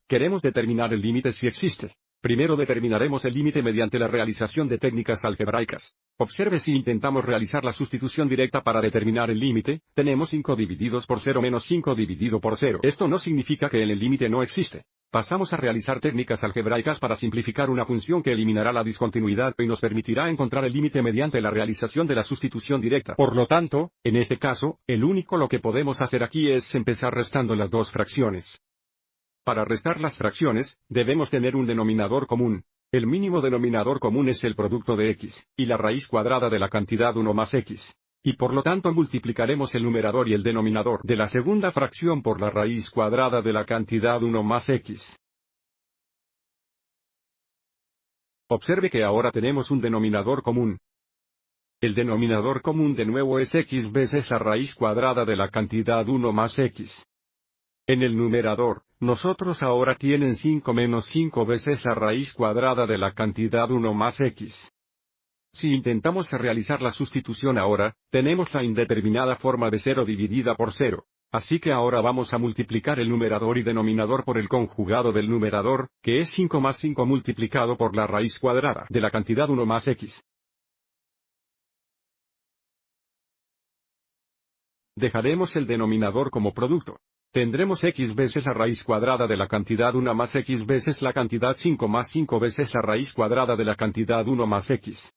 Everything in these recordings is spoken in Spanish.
queremos determinar el límite si existe. Primero determinaremos el límite mediante la realización de técnicas algebraicas. Observe si intentamos realizar la sustitución directa para determinar el límite, tenemos 5 divididos por 0 menos 5 dividido por 0. Esto no significa que el límite no existe. Pasamos a realizar técnicas algebraicas para simplificar una función que eliminará la discontinuidad y nos permitirá encontrar el límite mediante la realización de la sustitución directa. Por lo tanto, en este caso, lo que podemos hacer aquí es empezar restando las dos fracciones. Para restar las fracciones, debemos tener un denominador común. El mínimo denominador común es el producto de x, y la raíz cuadrada de la cantidad 1 más x. Y por lo tanto multiplicaremos el numerador y el denominador de la segunda fracción por la raíz cuadrada de la cantidad 1 más x. Observe que ahora tenemos un denominador común. El denominador común de nuevo es x veces la raíz cuadrada de la cantidad 1 más x. En el numerador, nosotros ahora tienen 5 menos 5 veces la raíz cuadrada de la cantidad 1 más x. Si intentamos realizar la sustitución ahora, tenemos la indeterminada forma de 0 dividida por 0. Así que ahora vamos a multiplicar el numerador y denominador por el conjugado del numerador, que es 5 más 5 multiplicado por la raíz cuadrada de la cantidad 1 más x. Dejaremos el denominador como producto. Tendremos x veces la raíz cuadrada de la cantidad 1 más x veces la cantidad 5 más 5 veces la raíz cuadrada de la cantidad 1 más x.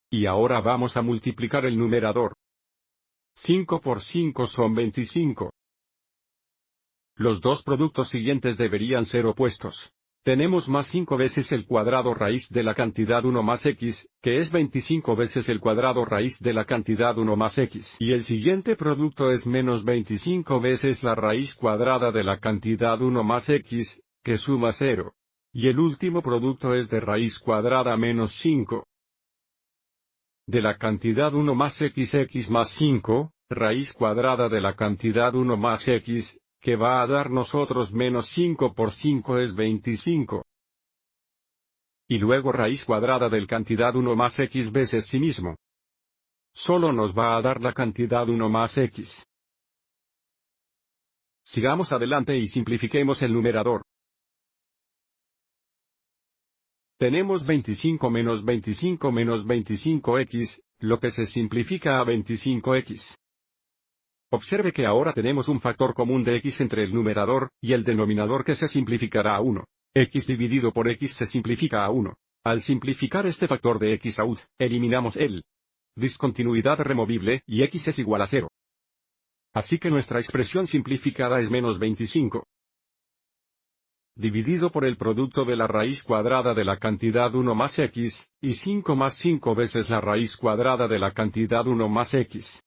Y ahora vamos a multiplicar el numerador. 5 por 5 son 25. Los dos productos siguientes deberían ser opuestos. Tenemos más 5 veces el cuadrado raíz de la cantidad 1 más x, que es 25 veces el cuadrado raíz de la cantidad 1 más x. Y el siguiente producto es menos 25 veces la raíz cuadrada de la cantidad 1 más x, que suma 0. Y el último producto es de raíz cuadrada menos 5. De la cantidad 1 más x más 5, raíz cuadrada de la cantidad 1 más x, que va a dar nosotros menos 5 por 5 es 25. Y luego raíz cuadrada del cantidad 1 más x veces sí mismo. Solo nos va a dar la cantidad 1 más x. Sigamos adelante y simplifiquemos el numerador. Tenemos 25 menos 25 menos 25x, lo que se simplifica a 25x. Observe que ahora tenemos un factor común de x entre el numerador y el denominador que se simplificará a 1. X dividido por x se simplifica a 1. Al simplificar este factor de x out, eliminamos el discontinuidad removible y x es igual a 0. Así que nuestra expresión simplificada es menos 25. Dividido por el producto de la raíz cuadrada de la cantidad 1 más x, y 5 más 5 veces la raíz cuadrada de la cantidad 1 más x.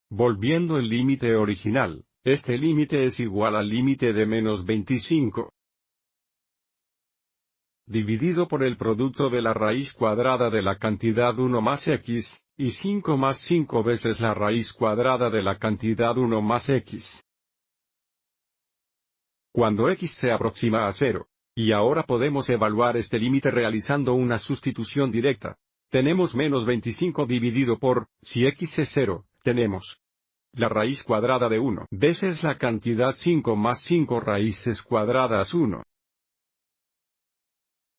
Volviendo el límite original, este límite es igual al límite de menos 25. Dividido por el producto de la raíz cuadrada de la cantidad 1 más x, y 5 más 5 veces la raíz cuadrada de la cantidad 1 más x. Cuando x se aproxima a 0, y ahora podemos evaluar este límite realizando una sustitución directa. Tenemos menos 25 dividido por, si x es 0, tenemos la raíz cuadrada de 1 veces la cantidad 5 más 5 raíces cuadradas 1.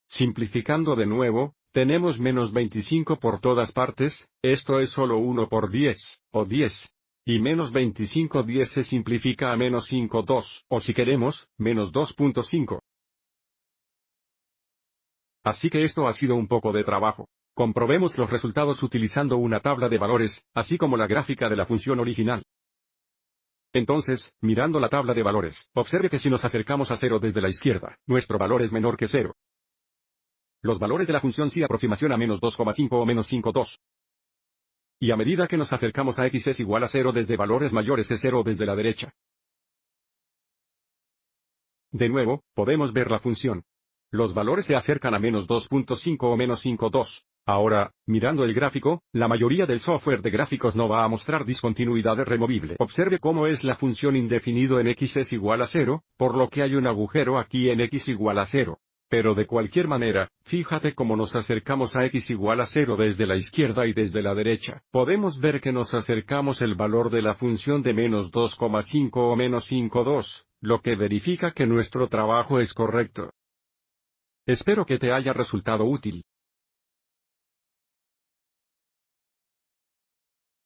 Simplificando de nuevo, tenemos menos 25 por todas partes, esto es solo 1 por 10, o 10. Y menos 25 10 se simplifica a menos 5 2, o si queremos, menos 2.5. Así que esto ha sido un poco de trabajo. Comprobemos los resultados utilizando una tabla de valores, así como la gráfica de la función original. Entonces, mirando la tabla de valores, observe que si nos acercamos a 0 desde la izquierda, nuestro valor es menor que 0. Los valores de la función sí aproximación a menos 2,5 o menos 5,2. Y a medida que nos acercamos a x es igual a 0 desde valores mayores que 0 desde la derecha. De nuevo, podemos ver la función. Los valores se acercan a menos 2.5 o menos 5,2. Ahora, mirando el gráfico, la mayoría del software de gráficos no va a mostrar discontinuidad removible. Observe cómo es la función indefinido en x es igual a 0, por lo que hay un agujero aquí en x igual a 0. Pero de cualquier manera, fíjate cómo nos acercamos a x igual a 0 desde la izquierda y desde la derecha. Podemos ver que nos acercamos el valor de la función de menos 2,5 o menos 5,2, lo que verifica que nuestro trabajo es correcto. Espero que te haya resultado útil.